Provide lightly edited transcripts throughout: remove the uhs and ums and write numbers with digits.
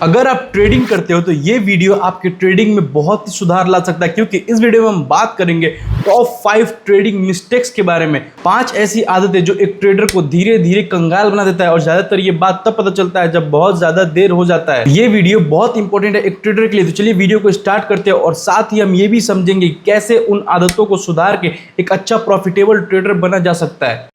अगर आप ट्रेडिंग करते हो तो ये वीडियो आपके ट्रेडिंग में बहुत ही सुधार ला सकता है, क्योंकि इस वीडियो में हम बात करेंगे टॉप 5 ट्रेडिंग मिस्टेक्स के बारे में। 5 ऐसी आदतें जो एक ट्रेडर को धीरे धीरे कंगाल बना देता है, और ज्यादातर ये बात तब पता चलता है जब बहुत ज्यादा देर हो जाता है। ये वीडियो बहुत इंपॉर्टेंट है एक ट्रेडर के लिए, तो चलिए वीडियो को स्टार्ट करते हैं और साथ ही हम ये भी समझेंगे कैसे उन आदतों को सुधार के एक अच्छा प्रॉफिटेबल ट्रेडर बना जा सकता है।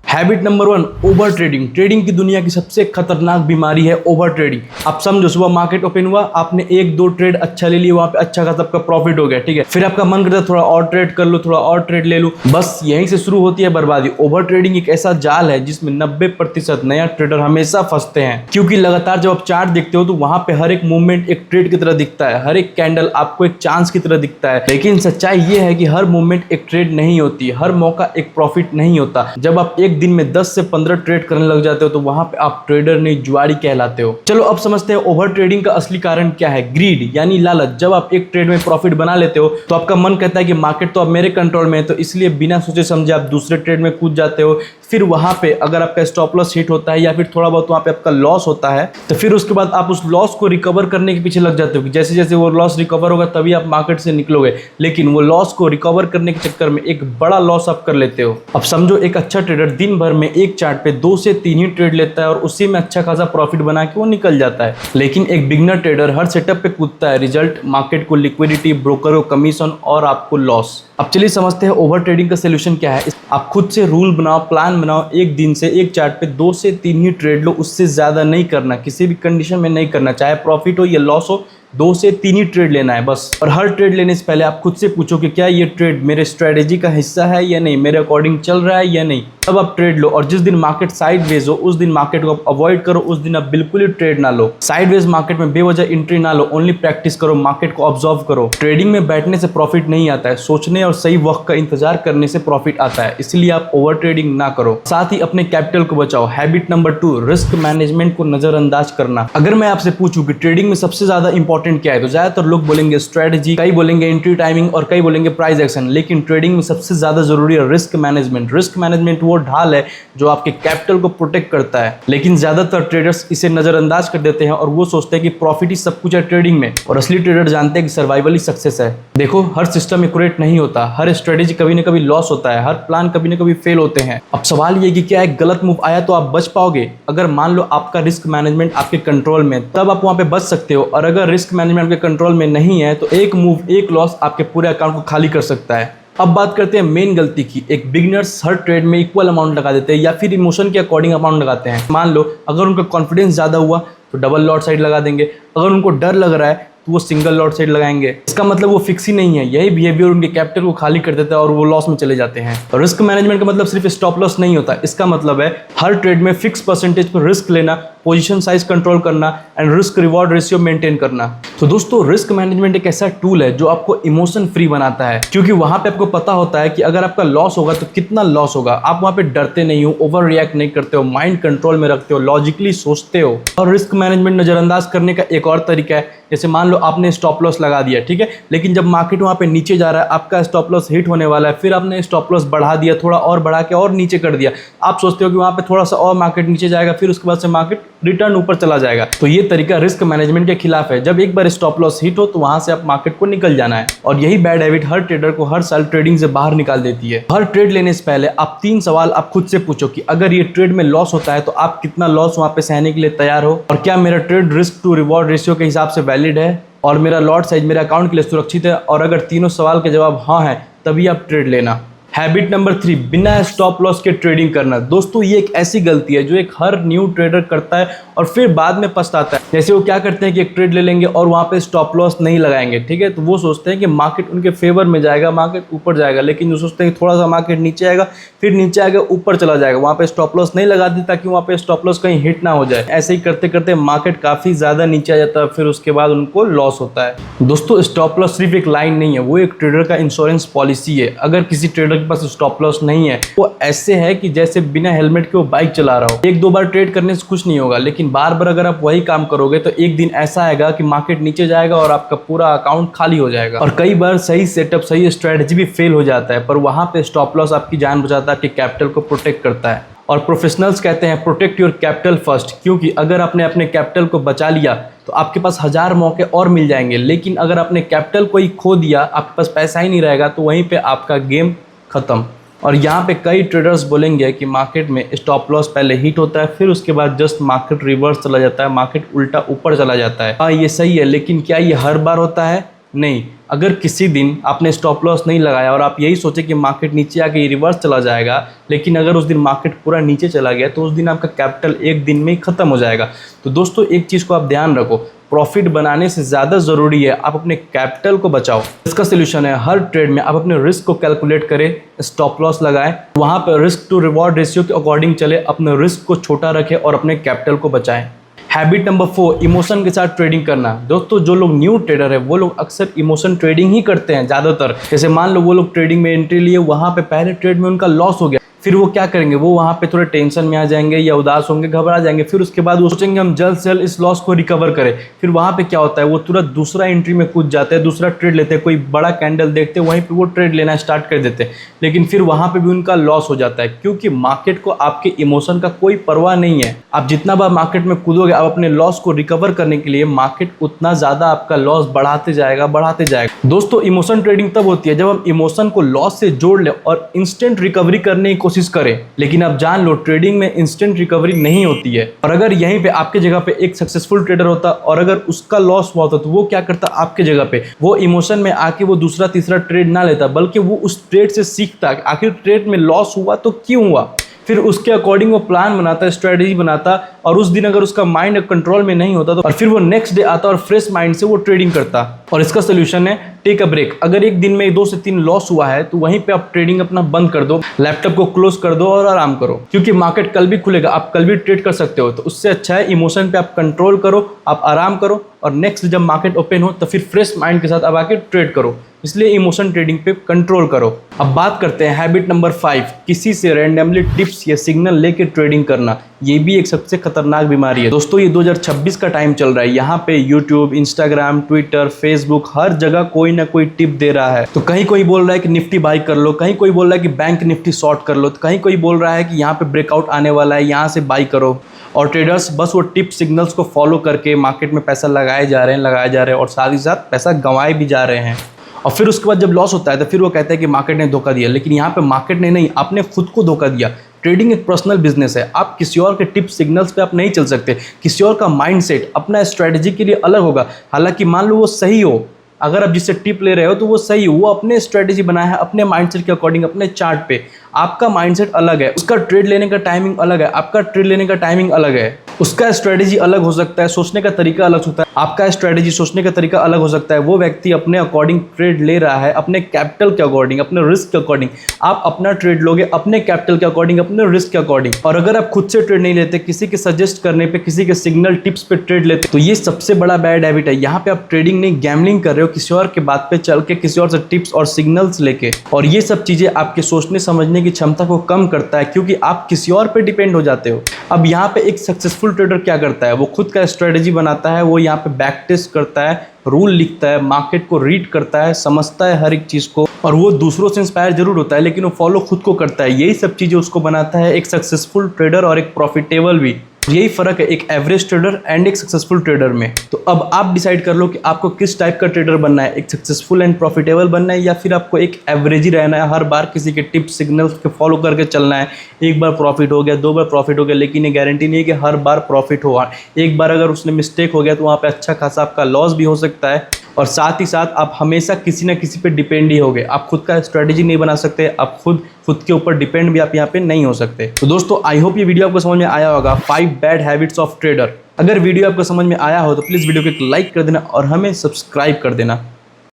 Habit number 1, over trading. Trading की दुनिया की सबसे खतरनाक बीमारी है ओवर ट्रेडिंग। आप समझो, सुबह मार्केट ओपन हुआ, आपने 1-2 ट्रेड अच्छा ले लिया, वहां पे अच्छा खासा आपका प्रॉफिट हो गया, ठीक है। फिर आपका मन करता है थोड़ा और ट्रेड कर लो, थोड़ा और ट्रेड ले लूं, बस यहीं से शुरू होती है बर्बादी। ओवर ट्रेडिंग एक ऐसा जाल है जिसमें 90% नया ट्रेडर हमेशा फंसते हैं, क्योंकि लगातार जब आप चार्ट देखते हो तो वहां पे हर एक मूवमेंट एक ट्रेड की तरह दिखता है, हर एक कैंडल आपको एक चांस की तरह दिखता है। लेकिन सच्चाई ये है कि हर मूवमेंट एक ट्रेड नहीं होती, हर मौका एक प्रॉफिट नहीं होता। जब आप एक दिन में 10 से 15 ट्रेड करने लग जाते हो तो वहां पे आप ट्रेडर नहीं, जुआरी कहलाते हो। चलो अब समझते हैं ओवर ट्रेडिंग का असली कारण क्या है। ग्रीड यानी लालच। जब आप एक ट्रेड में प्रॉफिट बना लेते हो तो आपका मन कहता है कि मार्केट तो अब मेरे कंट्रोल में है, तो इसलिए बिना सोचे समझे आप दूसरे ट्रेड में कूद जाते हो। फिर वहां पे अगर आपका स्टॉप लॉस हिट होता है या फिर थोड़ा बहुत वहां पे आपका लॉस होता है, तो फिर उसके बाद आप उस लॉस को रिकवर करने के पीछे लग जाते हो कि जैसे जैसे वो लॉस रिकवर होगा तभी आप मार्केट से निकलोगे। लेकिन वो लॉस को रिकवर करने के चक्कर में एक बड़ा लॉस आप कर लेते हो। अब समझो, एक अच्छा ट्रेडर दिन भर में एक चार्ट पे 2 से 3 ही ट्रेड लेता है और उसी में अच्छा खासा प्रॉफिट बना के वो निकल जाता है। लेकिन एक बिगनर ट्रेडर हर सेटअप पे कूदता है, रिजल्ट मार्केट को लिक्विडिटी, ब्रोकर को कमीशन और आपको लॉस। अब चलिए समझते हैं ओवर ट्रेडिंग का सोल्यूशन क्या है। आप खुद से रूल बनाओ, प्लान बनाओ, एक दिन से एक चार्ट पे 2 से 3 ही ट्रेड लो, उससे ज्यादा नहीं करना, किसी भी कंडीशन में नहीं करना, चाहे प्रॉफिट हो या लॉस हो, 2 से 3 ही ट्रेड लेना है बस। और हर ट्रेड लेने से पहले आप खुद से पूछो कि क्या ये ट्रेड मेरे स्ट्रेटेजी का हिस्सा है या नहीं, मेरे अकॉर्डिंग चल रहा है या नहीं, तब आप ट्रेड लो। और जिस दिन मार्केट साइडवेज हो उस दिन मार्केट को आप अवॉइड करो, उस दिन आप बिल्कुल ही ट्रेड ना लो। साइडवेज मार्केट में बेवजह एंट्री ना लो, ओनली प्रैक्टिस करो, मार्केट को ऑब्जर्व करो। ट्रेडिंग में बैठने से प्रॉफिट नहीं आता है, सोचने और सही वक्त का इंतजार करने से प्रॉफिट आता है, इसलिए आप ओवर ट्रेडिंग ना करो। साथ ही अपने कैपिटल को बचाओ। हैबिट नंबर 2, रिस्क मैनेजमेंट को नजरअंदाज करना। अगर मैं आपसे पूछूं कि ट्रेडिंग में सबसे ज्यादा इंपॉर्टेंट क्या है, तो ज्यादातर लोग बोलेंगे स्ट्रेटजी, कई बोलेंगे एंट्री टाइमिंग और कई बोलेंगे प्राइस एक्शन। लेकिन ट्रेडिंग में सबसे ज्यादा जरूरी है रिस्क मैनेजमेंट। रिस्क मैनेजमेंट वो ढाल है जो आपके कैपिटल को प्रोटेक्ट करता है। लेकिन ज्यादातर ट्रेडर्स इसे नजरअंदाज कर देते हैं और वो सोचते हैं कि प्रॉफिट ही सब कुछ है ट्रेडिंग में, और असली ट्रेडर जानते हैं कि सर्वाइवल ही सक्सेस है। देखो, हर सिस्टम एक्यूरेट नहीं होता, हर स्ट्रेटेजी कभी ना कभी लॉस होता है, हर प्लान कभी ना कभी फेल होते हैं। अब सवाल ये कि क्या एक गलत मूव आया तो आप बच पाओगे? अगर मान लो आपका रिस्क मैनेजमेंट आपके कंट्रोल में, तब आप वहां पे बच सकते हो। और अगर रिस्क मैनेजमेंट आपके कंट्रोल में नहीं है तो एक मूव, एक लॉस आपके पूरे अकाउंट को खाली कर सकता है। अब बात करते हैं मेन गलती की। एक बिगिनर्स हर ट्रेड में इक्वल अमाउंट लगा देते हैं या फिर इमोशन के अकॉर्डिंग अमाउंट लगाते हैं। मान लो अगर उनका कॉन्फिडेंस ज्यादा हुआ तो डबल लॉट साइड लगा देंगे, अगर उनको डर लग रहा है तो वो सिंगल लॉट साइड लगाएंगे। इसका मतलब वो फिक्स ही नहीं है। यही बिहेवियर उनके कैपिटल को खाली कर देता है और वो लॉस में चले जाते हैं। रिस्क मैनेजमेंट का मतलब सिर्फ स्टॉप लॉस नहीं होता, इसका मतलब है हर ट्रेड में फिक्स परसेंटेज पर रिस्क लेना, पोजीशन साइज कंट्रोल करना and risk reward ratio maintain करना। तो दोस्तों, रिस्क मैनेजमेंट एक ऐसा टूल है जो आपको इमोशन फ्री बनाता है, क्योंकि वहां पे आपको पता होता है कि अगर आपका लॉस होगा तो कितना लॉस होगा। आप वहां पे डरते नहीं हो, ओवर रिएक्ट नहीं करते हो, माइंड कंट्रोल में रखते हो, लॉजिकली सोचते हो। और रिस्क मैनेजमेंट नजरअंदाज करने का एक और तरीका है, जैसे मान लो आपने स्टॉप लॉस लगा दिया, ठीक है, लेकिन जब मार्केट वहां पे नीचे जा रहा है, आपका स्टॉप लॉस हिट होने वाला है, फिर आपने स्टॉप लॉस बढ़ा दिया, थोड़ा और बढ़ा के और नीचे कर दिया। आप सोचते हो कि वहां पे थोड़ा सा और मार्केट नीचे जाएगा, फिर उसके बाद से मार्केट रिटर्न ऊपर चला जाएगा। तो ये तरीका रिस्क मैनेजमेंट के खिलाफ है। जब एक बार स्टॉप लॉस हिट हो तो वहां से आप मार्केट को निकल जाना है। और यही बैड हैबिट हर ट्रेडर को हर साल ट्रेडिंग से बाहर निकाल देती है। हर ट्रेड लेने से पहले आप 3 सवाल आप खुद से पूछो कि अगर ये ट्रेड में लॉस होता है तो आप कितना लॉस वहां पे सहने के लिए तैयार हो, और क्या मेरा trade risk to reward ratio के हिसाब से वैलिड है, और मेरा लॉट साइज मेरे अकाउंट के लिए सुरक्षित है। और अगर तीनों सवाल के जवाब हाँ है तभी आप ट्रेड लेना। हैबिट नंबर 3, बिना स्टॉप लॉस के ट्रेडिंग करना। दोस्तों, ये एक ऐसी गलती है जो एक हर न्यू ट्रेडर करता है और फिर बाद में पछताता है। जैसे वो क्या करते हैं कि एक ट्रेड ले लेंगे और वहां पे स्टॉप लॉस नहीं लगाएंगे, ठीक है, तो वो सोचते हैं कि मार्केट उनके फेवर में जाएगा, मार्केट ऊपर जाएगा, लेकिन वो सोचते हैं कि थोड़ा सा मार्केट नीचे आएगा, फिर नीचे आएगा, ऊपर चला जाएगा, वहां पे स्टॉप लॉस नहीं लगाते ताकि वहां पे स्टॉप लॉस कहीं हिट ना हो जाए। ऐसे ही करते करते मार्केट काफी ज्यादा नीचे आ जाता है, फिर उसके बाद उनको लॉस होता है। दोस्तों, स्टॉप लॉस सिर्फ एक लाइन नहीं है, वो एक ट्रेडर का इंश्योरेंस पॉलिसी है। अगर किसी ट्रेडर के पास स्टॉप लॉस नहीं है, वो ऐसे है कि जैसे बिना हेलमेट के वो बाइक चला रहा हो। एक दो बार ट्रेड करने से कुछ नहीं होगा, लेकिन बार बार अगर आप वही काम करोगे तो एक दिन ऐसा आएगा कि मार्केट नीचे जाएगा और आपका पूरा अकाउंट खाली हो जाएगा। और कई बार सही सेटअप, सही स्ट्रेटजी भी फेल हो जाता है, पर वहां पे स्टॉप लॉस आपकी जान बचाता है, आपके कैपिटल को प्रोटेक्ट करता है। और प्रोफेशनल्स कहते हैं प्रोटेक्ट योर कैपिटल फर्स्ट, क्योंकि अगर आपने अपने कैपिटल को बचा लिया तो आपके पास 1000 मौके और मिल जाएंगे, लेकिन अगर आपने कैपिटल को ही खो दिया, आपके पास पैसा ही नहीं रहेगा, तो वहीं पे आपका गेम खत्म। और यहाँ पे कई ट्रेडर्स बोलेंगे कि मार्केट में स्टॉप लॉस पहले हिट होता है, फिर उसके बाद जस्ट मार्केट रिवर्स चला जाता है, मार्केट उल्टा ऊपर चला जाता है। हाँ, ये सही है, लेकिन क्या ये हर बार होता है? नहीं। अगर किसी दिन आपने स्टॉप लॉस नहीं लगाया और आप यही सोचे कि मार्केट नीचे आके रिवर्स चला जाएगा, लेकिन अगर उस दिन मार्केट पूरा नीचे चला गया तो उस दिन आपका कैपिटल एक दिन में ही खत्म हो जाएगा। तो दोस्तों, एक चीज़ को आप ध्यान रखो, प्रॉफिट बनाने से ज़्यादा ज़रूरी है आप अपने कैपिटल को बचाओ। इसका सोल्यूशन है हर ट्रेड में आप अपने रिस्क को कैलकुलेट करें, स्टॉप लॉस लगाएं, वहाँ पर रिस्क टू रिवॉर्ड रेशियो के अकॉर्डिंग चले, अपने रिस्क को छोटा रखें और अपने कैपिटल को बचाएं। हैबिट नंबर 4, इमोशन के साथ ट्रेडिंग करना। दोस्तों, जो लोग न्यू ट्रेडर है वो लोग अक्सर इमोशन ट्रेडिंग ही करते हैं ज़्यादातर। जैसे मान लो वो लोग ट्रेडिंग में एंट्री लिए, वहाँ पे पहले ट्रेड में उनका लॉस हो गया, फिर वो क्या करेंगे, वो वहाँ पे थोड़े टेंशन में आ जाएंगे या उदास होंगे, घबरा जाएंगे। फिर उसके बाद वो सोचेंगे हम जल्द से जल्द इस लॉस को रिकवर करें। फिर वहाँ पे क्या होता है, वो तुरंत दूसरा एंट्री में कूद जाते हैं, दूसरा ट्रेड लेते हैं, कोई बड़ा कैंडल देखते हैं, वहीं पे वो ट्रेड लेना स्टार्ट कर देते हैं, लेकिन फिर वहाँ पे भी उनका लॉस हो जाता है, क्योंकि मार्केट को आपके इमोशन का कोई परवाह नहीं है। आप जितना बार मार्केट में कूदोगे, आप अपने लॉस को रिकवर करने के लिए मार्केट उतना ज़्यादा आपका लॉस बढ़ाते जाएगा, बढ़ाते जाएगा। दोस्तों, इमोशन ट्रेडिंग तब होती है जब हम इमोशन को लॉस से जोड़ लें और इंस्टेंट रिकवरी करने की कोशिश करें। लेकिन आप जान लो, ट्रेडिंग में इंस्टेंट रिकवरी नहीं होती है। और अगर यहीं पे आपके जगह पे एक सक्सेसफुल ट्रेडर होता और अगर उसका लॉस हुआ होता तो वो क्या करता आपके जगह पे, वो इमोशन में आके वो दूसरा तीसरा ट्रेड ना लेता, बल्कि वो उस ट्रेड से सीखता आखिर ट्रेड में लॉस हुआ तो क्यों हुआ, फिर उसके अकॉर्डिंग वो प्लान बनाता, स्ट्रेटेजी बनाता, और उस दिन अगर उसका माइंड कंट्रोल में नहीं होता तो और फिर वो नेक्स्ट डे आता और फ्रेश माइंड से वो ट्रेडिंग करता। और इसका सोल्यूशन है टेक अ ब्रेक। अगर एक दिन में 2 से 3 लॉस हुआ है तो वहीं पे आप ट्रेडिंग अपना बंद कर दो, लैपटॉप को क्लोज कर दो और आराम करो, क्योंकि मार्केट कल भी खुलेगा, आप कल भी ट्रेड कर सकते हो। तो उससे अच्छा है इमोशन पे आप कंट्रोल करो, आप आराम करो, और नेक्स्ट जब मार्केट ओपन हो तो फिर फ्रेश माइंड के साथ अब आके ट्रेड करो। इसलिए इमोशन ट्रेडिंग पे कंट्रोल करो। अब बात करते हैं हैबिट नंबर 5, किसी से रैंडमली टिप्स या सिग्नल लेके ट्रेडिंग करना। ये भी एक सबसे खतरनाक बीमारी है। दोस्तों, ये 2026 का टाइम चल रहा है, यहाँ पे यूट्यूब, इंस्टाग्राम, ट्विटर, फेसबुक, हर जगह कोई ना कोई टिप दे रहा है। तो कहीं कोई बोल रहा है कि निफ्टी बाई कर लो, कहीं कोई बोल रहा है कि बैंक निफ्टी शॉर्ट कर लो, तो कहीं कोई बोल रहा है कि यहाँ पे ब्रेकआउट आने वाला है, यहाँ से बाई करो। और ट्रेडर्स बस वो टिप सिग्नल्स को फॉलो करके मार्केट में पैसा लगाए जा रहे हैं और साथ ही साथ पैसा गंवाए भी जा रहे हैं। और फिर उसके बाद जब लॉस होता है तो फिर वो कहते हैं कि मार्केट ने धोखा दिया, लेकिन यहाँ पे मार्केट ने नहीं, आपने खुद को धोखा दिया। ट्रेडिंग एक पर्सनल बिजनेस है, आप किसी और के टिप सिग्नल्स पे आप नहीं चल सकते। किसी और का माइंडसेट अपना स्ट्रेटजी के लिए अलग होगा, हालांकि मान लो वो सही हो, अगर आप जिससे टिप ले रहे हो तो वो सही हो, वो अपने स्ट्रेटजी बनाया है अपने माइंडसेट के अकॉर्डिंग, अपने चार्ट पे। आपका माइंडसेट अलग है, उसका ट्रेड लेने का टाइमिंग अलग है, आपका ट्रेड लेने का टाइमिंग अलग है, उसका स्ट्रेटजी अलग हो सकता है, सोचने का तरीका अलग होता है, आपका स्ट्रेटजी सोचने का तरीका अलग हो सकता है। वो व्यक्ति अपने अकॉर्डिंग ट्रेड ले रहा है, अपने कैपिटल के अकॉर्डिंग, अपने रिस्क के अकॉर्डिंग। आप अपना ट्रेड लोगे अपने कैपिटल के अकॉर्डिंग, अपने रिस्क के अकॉर्डिंग। और अगर आप खुद से ट्रेड नहीं लेते, किसी के सजेस्ट करने पे, किसी के सिग्नल टिप्स पे ट्रेड लेते, तो ये सबसे बड़ा बैड हैबिट है। यहाँ पे आप ट्रेडिंग नहीं, गैम्बलिंग कर रहे हो, किसी और के बात पे चल के, किसी और से टिप्स और सिग्नल्स लेके। और ये सब चीजें आपके सोचने समझने की क्षमता को कम करता है, क्योंकि आप किसी और पे डिपेंड हो जाते हो। अब यहाँ पे एक सक्सेसफुल ट्रेडर क्या करता है, वो खुद का स्ट्रेटजी बनाता है, वो यहाँ पे बैक टेस्ट करता है, रूल लिखता है, मार्केट को रीड करता है, समझता है हर एक चीज़ को, और वो दूसरों से इंस्पायर जरूर होता है, लेकिन वो फॉलो खुद को करता है। यही सब चीज़ें उसको बनाता है एक सक्सेसफुल ट्रेडर और एक प्रॉफिटेबल भी। यही फर्क है एक एवरेज ट्रेडर एंड एक सक्सेसफुल ट्रेडर में। तो अब आप डिसाइड कर लो कि आपको किस टाइप का ट्रेडर बनना है, एक सक्सेसफुल एंड प्रॉफिटेबल बनना है, या फिर आपको एक एवरेज ही रहना है, हर बार किसी के टिप्स सिग्नल्स के फॉलो करके चलना है। एक बार प्रॉफिट हो गया, 2 बार प्रॉफिट हो गया, लेकिन ये गारंटी नहीं है कि हर बार प्रॉफिट होगा। एक बार अगर उसने मिस्टेक हो गया तो वहाँ पे अच्छा खासा आपका लॉस भी हो सकता है, और साथ ही साथ आप हमेशा किसी न किसी पे डिपेंड ही होगे। आप खुद का स्ट्रेटजी नहीं बना सकते, आप खुद के ऊपर डिपेंड भी आप यहाँ पे नहीं हो सकते। तो दोस्तों, आई होप ये वीडियो आपको समझ में आया होगा, 5 बैड हैबिट्स ऑफ ट्रेडर। अगर वीडियो आपको समझ में आया हो तो प्लीज़ वीडियो को एक लाइक कर देना और हमें सब्सक्राइब कर देना।